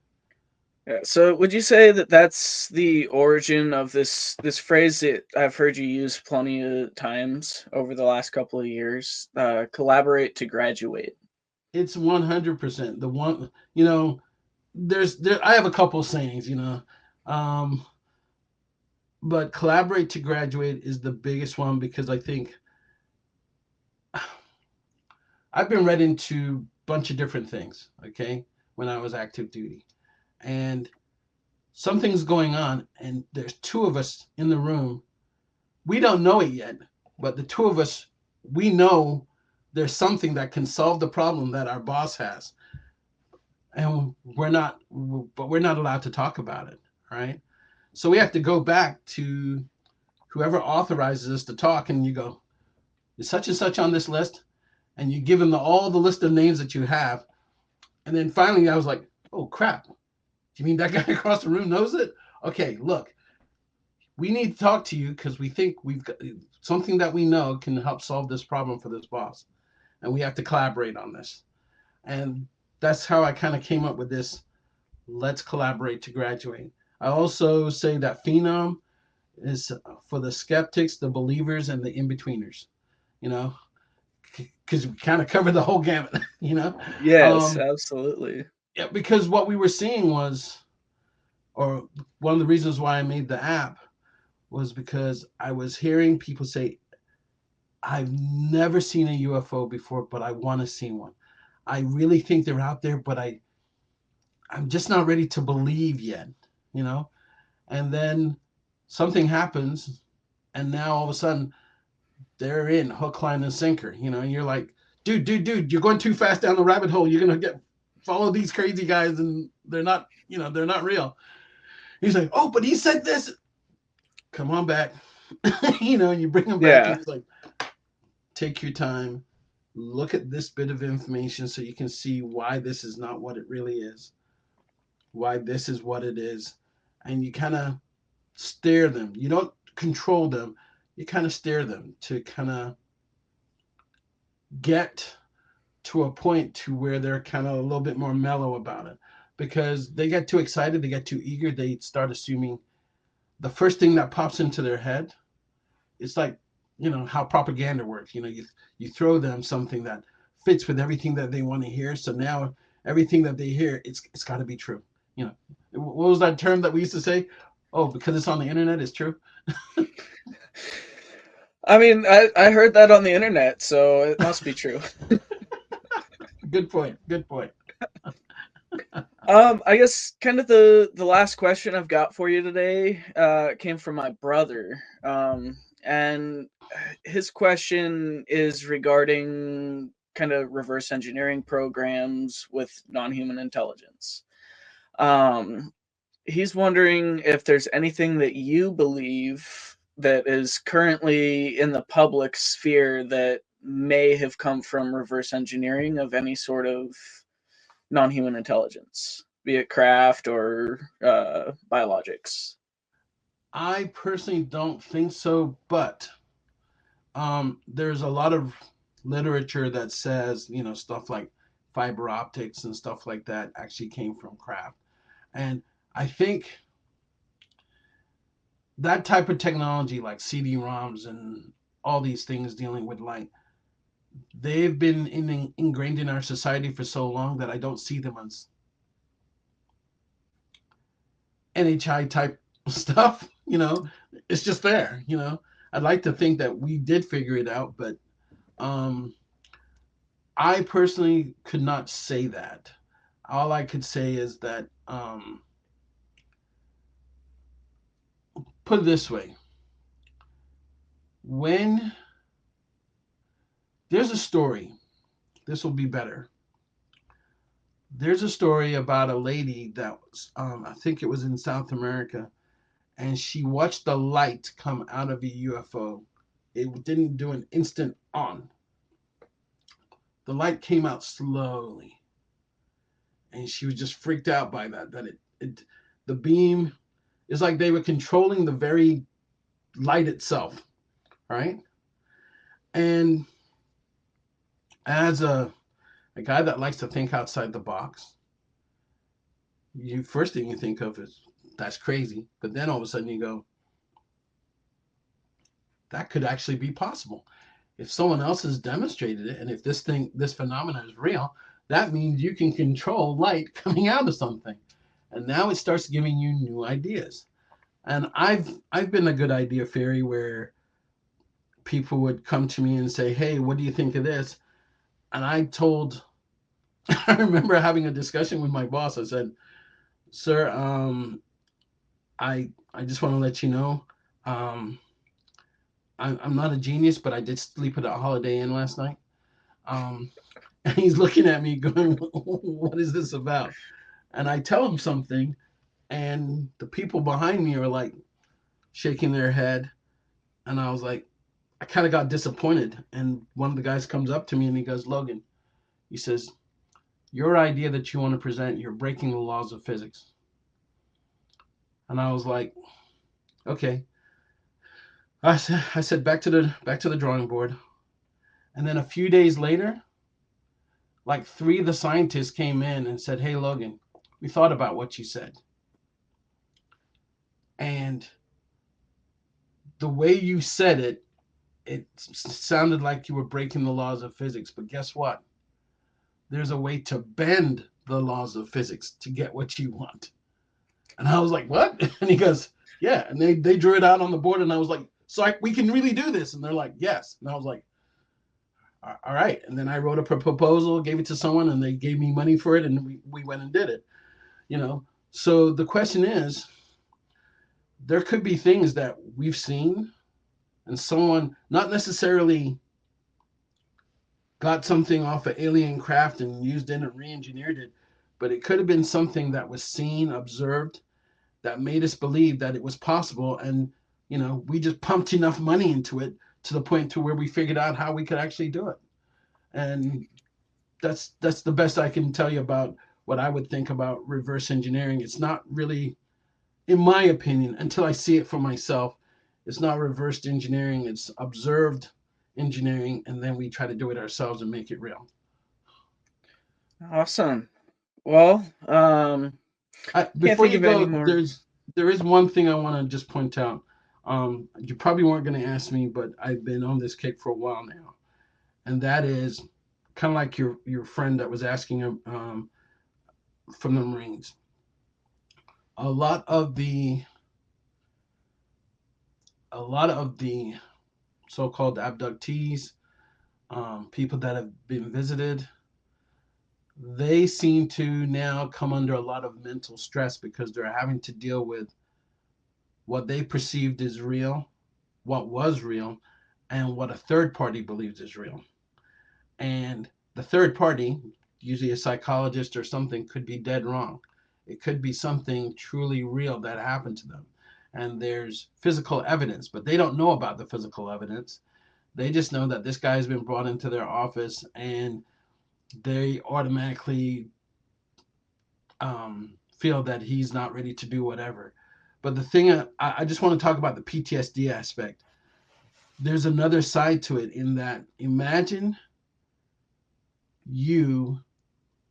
Yeah, so would you say that that's the origin of this phrase that I've heard you use plenty of times over the last couple of years? Collaborate to graduate. It's 100% the one. You know, I have a couple sayings. You know, um, but collaborate to graduate is the biggest one, because I think I've been read into a bunch of different things. Okay, when I was active duty, and something's going on, and there's two of us in the room. We don't know it yet, but the two of us, we know there's something that can solve the problem that our boss has, and we're not allowed to talk about it, right? So we have to go back to whoever authorizes us to talk, and you go, is such and such on this list? And you give them all the list of names that you have. And then finally I was like, oh crap, you mean that guy across the room knows it? Okay, look, we need to talk to you because we think we've got something that we know can help solve this problem for this boss, and we have to collaborate on this. And that's how I kind of came up with this, let's collaborate to graduate. I also say that Phenom is for the skeptics, the believers, and the in-betweeners, you know, because we kind of covered the whole gamut, you know. Yes, um absolutely. yeah, because what we were seeing was, or one of the reasons why I made the app was because I was hearing people say, I've never seen a UFO before, but I want to see one. I really think they're out there, but I'm just not ready to believe yet, you know? And then something happens, and now all of a sudden they're in hook, line, and sinker, you know, and you're like, dude, you're going too fast down the rabbit hole. You're going to follow these crazy guys, and they're not, you know, they're not real. He's like, oh, but he said this. Come on back. You know, and you bring him back, and Yeah. he's like, take your time, look at this bit of information so you can see why this is not what it really is, why this is what it is. And you kind of steer them. You don't control them. You kind of steer them to kind of get to a point to where they're kind of a little bit more mellow about it, because they get too excited, they get too eager, they start assuming the first thing that pops into their head. It's like, how propaganda works. You throw them something that fits with everything that they want to hear, so now everything that they hear, it's got to be true. What was that term that we used to say? Oh, because it's on the internet, it's true. I mean, I heard that on the internet, so it must be true. Good point. Good point. I guess kind of the last question I've got for you today came from my brother. And his question is regarding kind of reverse engineering programs with non-human intelligence. Um, he's wondering if there's anything that you believe that is currently in the public sphere that may have come from reverse engineering of any sort of non-human intelligence, be it craft or biologics. I personally don't think so, but there's a lot of literature that says, stuff like fiber optics and stuff like that actually came from craft. And I think that type of technology, like CD-ROMs and all these things dealing with light, they've been ingrained in our society for so long that I don't see them as NHI type stuff. It's just there. I'd like to think that we did figure it out, but um, I personally could not say that. All I could say is that, put it this way, when there's a story, this will be better. There's a story about a lady that was, I think it was in South America, and she watched the light come out of a UFO. It didn't do an instant on. The light came out slowly, and she was just freaked out by that. That the beam is like they were controlling the very light itself, right? And as a guy that likes to think outside the box, you first thing you think of is that's crazy, but then all of a sudden you go, that could actually be possible. If someone else has demonstrated it, and if this phenomenon is real, that means you can control light coming out of something. And now it starts giving you new ideas. And I've been a good idea fairy where people would come to me and say, "Hey, what do you think of this?" And I remember having a discussion with my boss. I said, "Sir, I just want to let you know, um, I'm not a genius, but I did sleep at a Holiday Inn last night." Um, and he's looking at me going, "What is this about?" And I tell him something, and the people behind me are like shaking their head. And I was like, I kind of got disappointed. And one of the guys comes up to me and he goes, "Logan," he says, "your idea that you want to present, you're breaking the laws of physics." And I was like, okay. I said back to the drawing board. And then a few days later, like three of the scientists came in and said, "Hey, Logan, we thought about what you said. And the way you said it, it sounded like you were breaking the laws of physics. But guess what? There's a way to bend the laws of physics to get what you want." And I was like, "What?" And he goes, "Yeah." And they drew it out on the board. And I was like, "So we can really do this?" And they're like, "Yes." And I was like, "All right." And then I wrote a proposal, gave it to someone, and they gave me money for it. And we went and did it. So the question is, there could be things that we've seen and someone not necessarily got something off of alien craft and used it and re-engineered it, but it could have been something that was seen, observed, that made us believe that it was possible. And we just pumped enough money into it to the point to where we figured out how we could actually do it. And that's the best I can tell you about what I would think about reverse engineering. It's not really in my opinion, until I see it for myself. It's not reversed engineering, it's observed engineering, and then we try to do it ourselves and make it real. Awesome. Well, can't Before think you of any go, more. there is one thing I want to just point out. You probably weren't going to ask me, but I've been on this kick for a while now, and that is kind of like your friend that was asking from the Marines. A lot of the so-called abductees, people that have been visited, they seem to now come under a lot of mental stress because they're having to deal with what they perceived is real, what was real, and what a third party believes is real. And the third party, usually a psychologist or something, could be dead wrong. It could be something truly real that happened to them. And there's physical evidence, but they don't know about the physical evidence. They just know that this guy has been brought into their office and they automatically feel that he's not ready to do whatever. But the thing, I just want to talk about the PTSD aspect. There's another side to it in that imagine you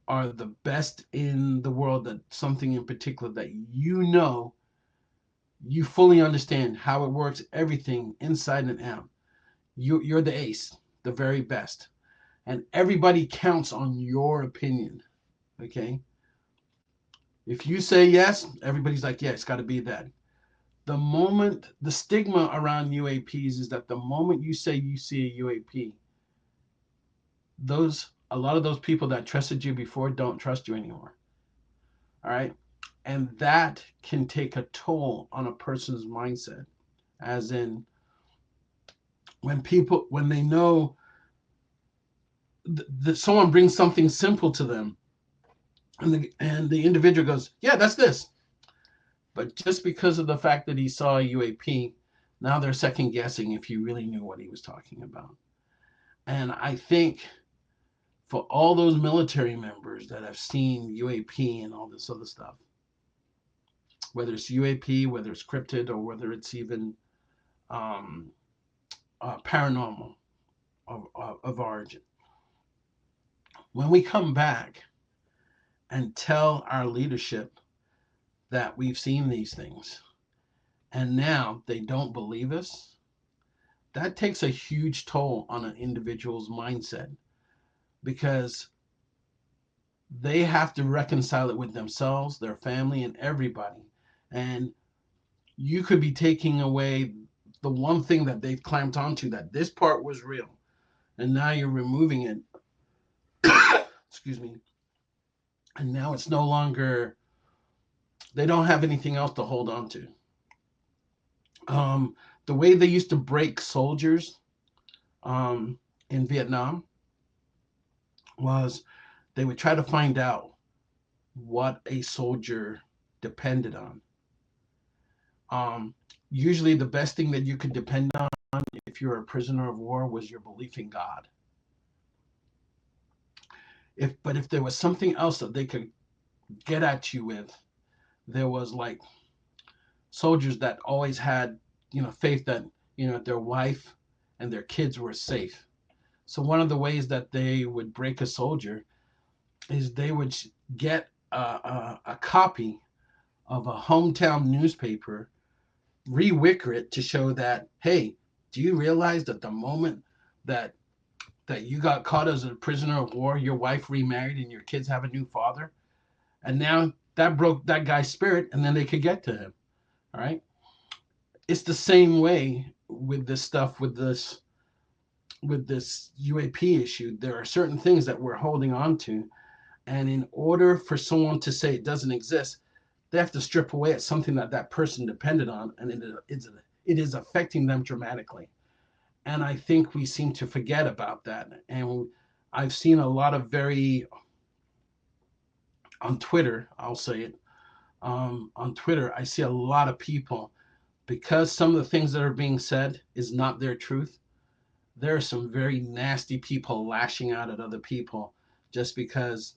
are the best in the world at something in particular that you fully understand how it works, everything inside and out. You're the ace, the very best. And everybody counts on your opinion. Okay. If you say yes, everybody's like, yeah, it's got to be that. The stigma around UAPs is that the moment you say you see a UAP, a lot of those people that trusted you before don't trust you anymore. All right. And that can take a toll on a person's mindset. As in, when they know that someone brings something simple to them, and the individual goes, yeah, that's this. But just because of the fact that he saw a UAP, now they're second guessing if he really knew what he was talking about. And I think for all those military members that have seen UAP and all this other stuff, whether it's UAP, whether it's cryptid, or whether it's even um, paranormal of origin, when we come back and tell our leadership that we've seen these things and now they don't believe us, that takes a huge toll on an individual's mindset because they have to reconcile it with themselves, their family, and everybody. And you could be taking away the one thing that they've clamped onto, that this part was real, and now you're removing it. Excuse me. And now it's no longer, they don't have anything else to hold on to. The way they used to break soldiers in Vietnam was they would try to find out what a soldier depended on. Um, Usually, the best thing that you could depend on if you're a prisoner of war was your belief in God. But if there was something else that they could get at you with, there was like soldiers that always had, faith that their wife and their kids were safe. So one of the ways that they would break a soldier is they would get a copy of a hometown newspaper, rewicker it to show that, hey, do you realize that the moment that you got caught as a prisoner of war, your wife remarried and your kids have a new father? And now that broke that guy's spirit, and then they could get to him. All right. It's the same way with this stuff, with this UAP issue. There are certain things that we're holding on to. And in order for someone to say it doesn't exist, they have to strip away at something that that person depended on, and it is affecting them dramatically. And I think we seem to forget about that. And I've seen a lot of on Twitter, I'll say it, on Twitter, I see a lot of people, because some of the things that are being said is not their truth. There are some very nasty people lashing out at other people just because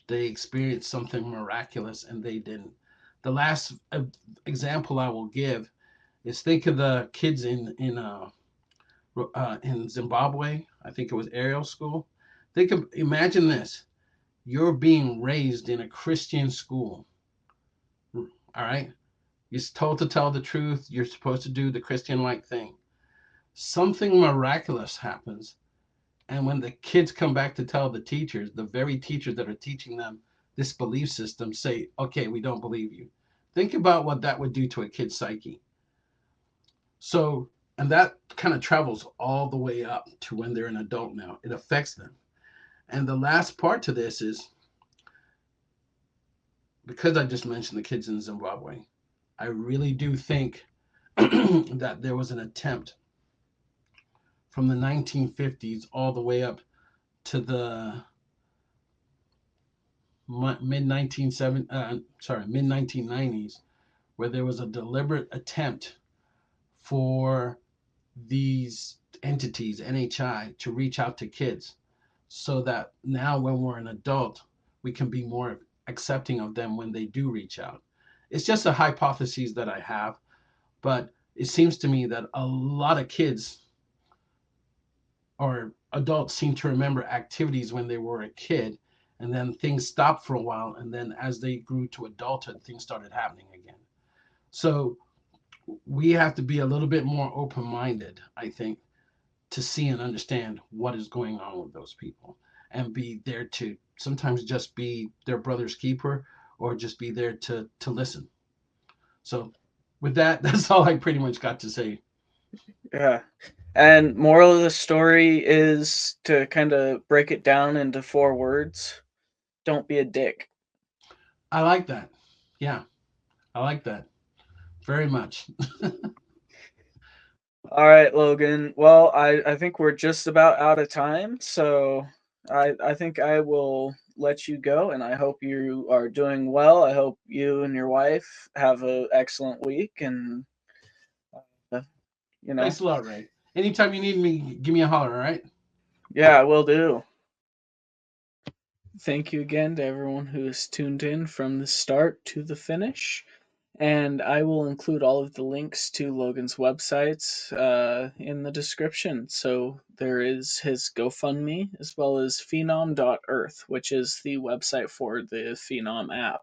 they experienced something miraculous and they didn't. The last example I will give is think of the kids in Zimbabwe. I think it was Ariel School. Imagine this: you're being raised in a Christian school. All right, you're told to tell the truth. You're supposed to do the Christian-like thing. Something miraculous happens, and when the kids come back to tell the teachers, the very teachers that are teaching them this belief system say, "Okay, we don't believe you." Think about what that would do to a kid's psyche. So, and that kind of travels all the way up to when they're an adult now. It affects them. And the last part to this is because I just mentioned the kids in Zimbabwe, I really do think that there was an attempt from the 1950s all the way up to the mid 1990s, where there was a deliberate attempt for these entities, NHI, to reach out to kids so that now when we're an adult, we can be more accepting of them when they do reach out. It's just a hypothesis that I have, but it seems to me that a lot of kids or adults seem to remember activities when they were a kid, and then things stopped for a while, and then as they grew to adulthood, things started happening again. So we have to be a little bit more open-minded, I think, to see and understand what is going on with those people and be there to sometimes just be their brother's keeper or just be there to listen. So with that, that's all I pretty much got to say. Yeah. And moral of the story is to kind of break it down into 4 words. Don't be a dick. I like that. Yeah, I like that very much. All right, Logan. Well, I think we're just about out of time, so I think I will let you go, and I hope you are doing well. I hope you and your wife have an excellent week, and uh, you know, Thanks a lot, Ray. Anytime you need me, give me a holler, all right? yeah, I will do. Thank you again to everyone who has tuned in from the start to the finish. And I will include all of the links to Logan's websites in the description. So there is his GoFundMe as well as Phenom.earth, which is the website for the Phenom app.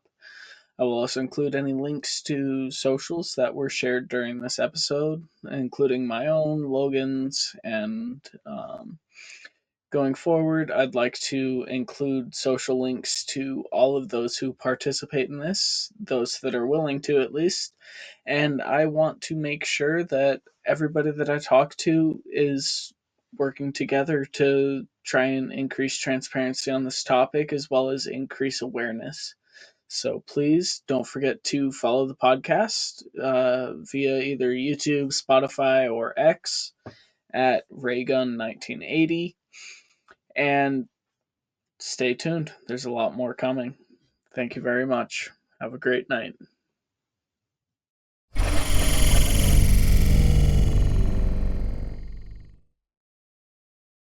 I will also include any links to socials that were shared during this episode, including my own, Logan's, and going forward, I'd like to include social links to all of those who participate in this, those that are willing to at least. And I want to make sure that everybody that I talk to is working together to try and increase transparency on this topic as well as increase awareness. So please don't forget to follow the podcast via either YouTube, Spotify, or X at Raygun1980 and stay tuned. There's a lot more coming. Thank you very much. Have a great night.